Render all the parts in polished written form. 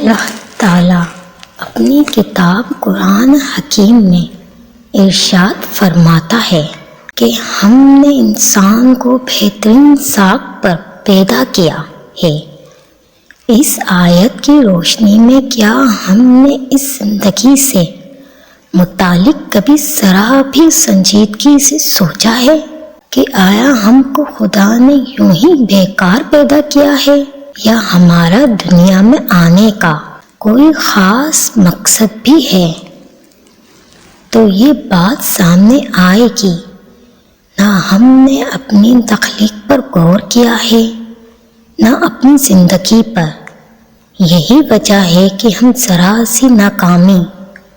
اللہ تعالیٰ اپنی کتاب قرآن حکیم میں ارشاد فرماتا ہے کہ ہم نے انسان کو بہترین ساکھ پر پیدا کیا ہے۔ اس آیت کی روشنی میں کیا ہم نے اس زندگی سے متعلق کبھی ذرا بھی سنجیدگی سے سوچا ہے کہ آیا ہم کو خدا نے یوں ہی بیکار پیدا کیا ہے یا ہمارا دنیا میں آنے کا کوئی خاص مقصد بھی ہے؟ تو یہ بات سامنے آئے گی، نہ ہم نے اپنی تخلیق پر غور کیا ہے نہ اپنی زندگی پر۔ یہی وجہ ہے کہ ہم ذرا سی ناکامی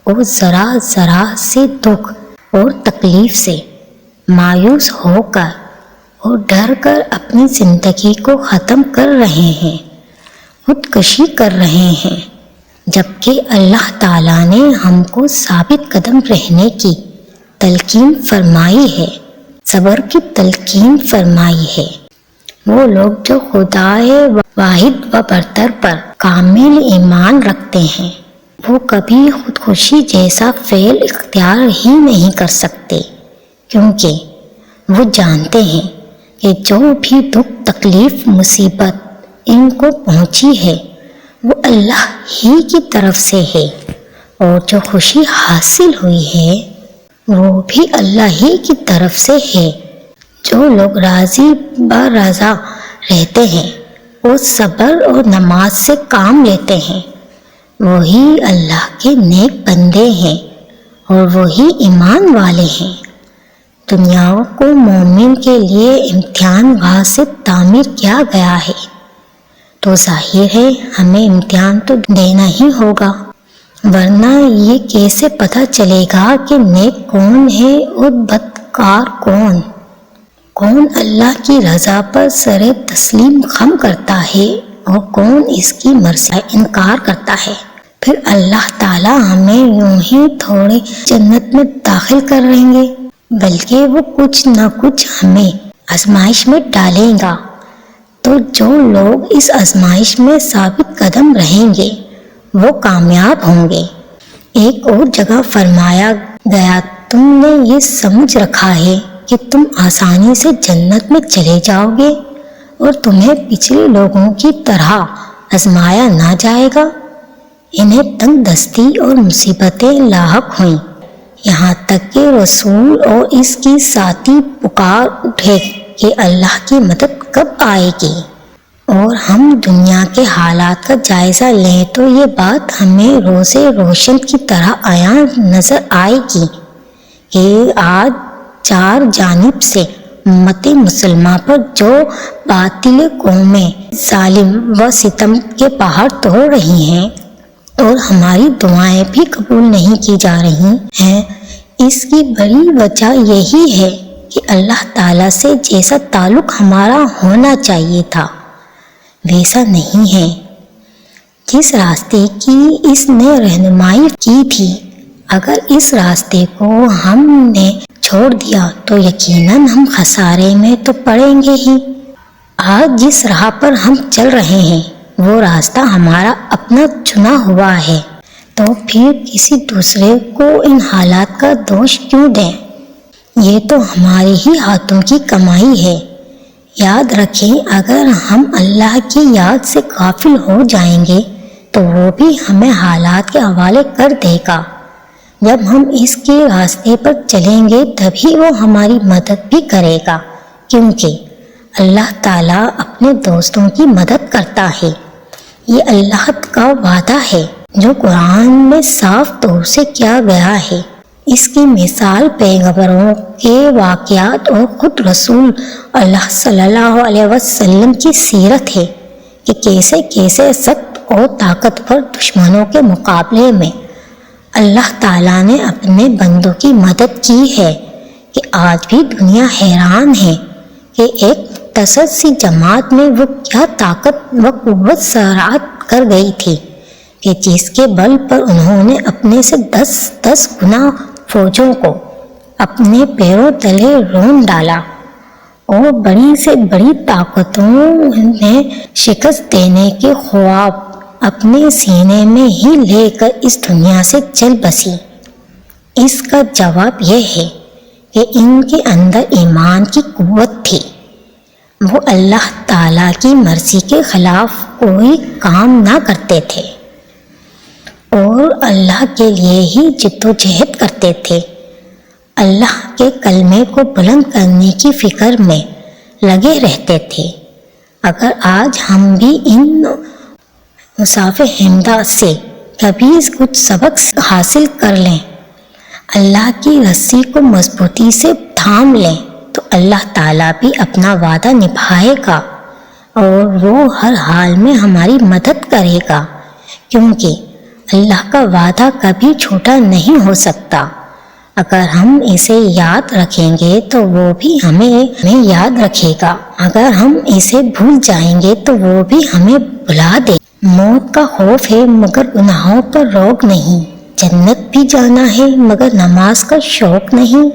اور ذرا سے دکھ اور تکلیف سے مایوس ہو کر اور ڈر کر اپنی زندگی کو ختم کر رہے ہیں، خودکشی کر رہے ہیں، جبکہ اللہ تعالیٰ نے ہم کو ثابت قدم رہنے کی تلقین فرمائی ہے، صبر کی تلقین فرمائی ہے۔ وہ لوگ جو خدائے واحد و برتر پر کامل ایمان رکھتے ہیں وہ کبھی خودکشی جیسا فعل اختیار ہی نہیں کر سکتے، کیونکہ وہ جانتے ہیں کہ جو بھی دکھ تکلیف مصیبت ان کو پہنچی ہے وہ اللہ ہی کی طرف سے ہے، اور جو خوشی حاصل ہوئی ہے وہ بھی اللہ ہی کی طرف سے ہے۔ جو لوگ راضی برضا رہتے ہیں اور صبر اور نماز سے کام لیتے ہیں وہی اللہ کے نیک بندے ہیں اور وہی ایمان والے ہیں۔ دنیا کو مومن کے لیے امتحان گاہ سے تعمیر کیا گیا ہے، تو ظاہر ہے ہمیں امتحان تو دینا ہی ہوگا، ورنہ یہ کیسے پتہ چلے گا کہ نیک کون ہے اور بدکار کون اللہ کی رضا پر سر تسلیم خم کرتا ہے اور کون اس کی مرضی کا انکار کرتا ہے۔ پھر اللہ تعالیٰ ہمیں یوں ہی تھوڑے جنت میں داخل کر رہیں گے، بلکہ وہ کچھ نہ کچھ ہمیں آزمائش میں ڈالیں گا، تو جو لوگ اس آزمائش میں ثابت قدم رہیں گے وہ کامیاب ہوں گے۔ ایک اور جگہ فرمایا گیا، تم نے یہ سمجھ رکھا ہے کہ تم آسانی سے جنت میں چلے جاؤ گے اور تمہیں پچھلے لوگوں کی طرح آزمایا نہ جائے گا۔ انہیں تنگ دستی اور مصیبتیں لاحق ہوئیں، یہاں تک کہ رسول اور اس کی ساتھی پکار اٹھے کہ اللہ کی مدد کب آئے گی۔ اور ہم دنیا کے حالات کا جائزہ لیں تو یہ بات ہمیں روز روشن کی طرح عیاں نظر آئے گی کہ آج چار جانب سے امت مسلمہ پر جو باطل قومیں ظالم و ستم کے پہاڑ توڑ رہی ہیں اور ہماری دعائیں بھی قبول نہیں کی جا رہی ہیں، اس کی بڑی وجہ یہی ہے کہ اللہ تعالیٰ سے جیسا تعلق ہمارا ہونا چاہیے تھا ویسا نہیں ہے۔ جس راستے کی اس نے رہنمائی کی تھی، اگر اس راستے کو ہم نے چھوڑ دیا تو یقیناً ہم خسارے میں تو پڑیں گے ہی۔ آج جس راہ پر ہم چل رہے ہیں وہ راستہ ہمارا اپنا چنا ہوا ہے، تو پھر کسی دوسرے کو ان حالات کا دوش کیوں دیں؟ یہ تو ہمارے ہی ہاتھوں کی کمائی ہے۔ یاد رکھیں، اگر ہم اللہ کی یاد سے غافل ہو جائیں گے تو وہ بھی ہمیں حالات کے حوالے کر دے گا۔ جب ہم اس کے راستے پر چلیں گے تبھی وہ ہماری مدد بھی کرے گا، کیونکہ اللہ تعالیٰ اپنے دوستوں کی مدد کرتا ہے۔ یہ اللہ کا وعدہ ہے جو قرآن میں صاف طور سے کیا گیا ہے۔ اس کی مثال پیغمبروں کے واقعات اور خود رسول اللہ صلی اللہ علیہ وسلم کی سیرت ہے کہ کیسے سخت اور طاقتور دشمنوں کے مقابلے میں اللہ تعالیٰ نے اپنے بندوں کی مدد کی ہے، کہ آج بھی دنیا حیران ہے کہ ایک مختصر سی جماعت میں وہ کیا طاقت و قوت سرعت کر گئی تھی کہ جس کے بل پر انہوں نے اپنے سے 10 گنا فوجوں کو اپنے پیروں تلے رون ڈالا، اور بڑی سے بڑی طاقتوں نے شکست دینے کے خواب اپنے سینے میں ہی لے کر اس دنیا سے چل بسی؟ اس کا جواب یہ ہے کہ ان کے اندر ایمان کی قوت تھی، وہ اللہ تعالیٰ کی مرضی کے خلاف کوئی کام نہ کرتے تھے اور اللہ کے لیے ہی جد و جہد کرتے تھے، اللہ کے کلمے کو بلند کرنے کی فکر میں لگے رہتے تھے۔ اگر آج ہم بھی ان مصحف حمدہ سے کبھی کچھ سبق حاصل کر لیں، اللہ کی رسی کو مضبوطی سے تھام لیں، تو اللہ تعالیٰ بھی اپنا وعدہ نبھائے گا اور وہ ہر حال میں ہماری مدد کرے گا، کیونکہ اللہ کا وعدہ کبھی چھوٹا نہیں ہو سکتا۔ اگر ہم اسے یاد رکھیں گے تو وہ بھی ہمیں یاد رکھے گا، اگر ہم اسے بھول جائیں گے تو وہ بھی ہمیں بھلا دے۔ موت کا خوف ہے مگر گناہوں پر روک نہیں، جنت بھی جانا ہے مگر نماز کا شوق نہیں۔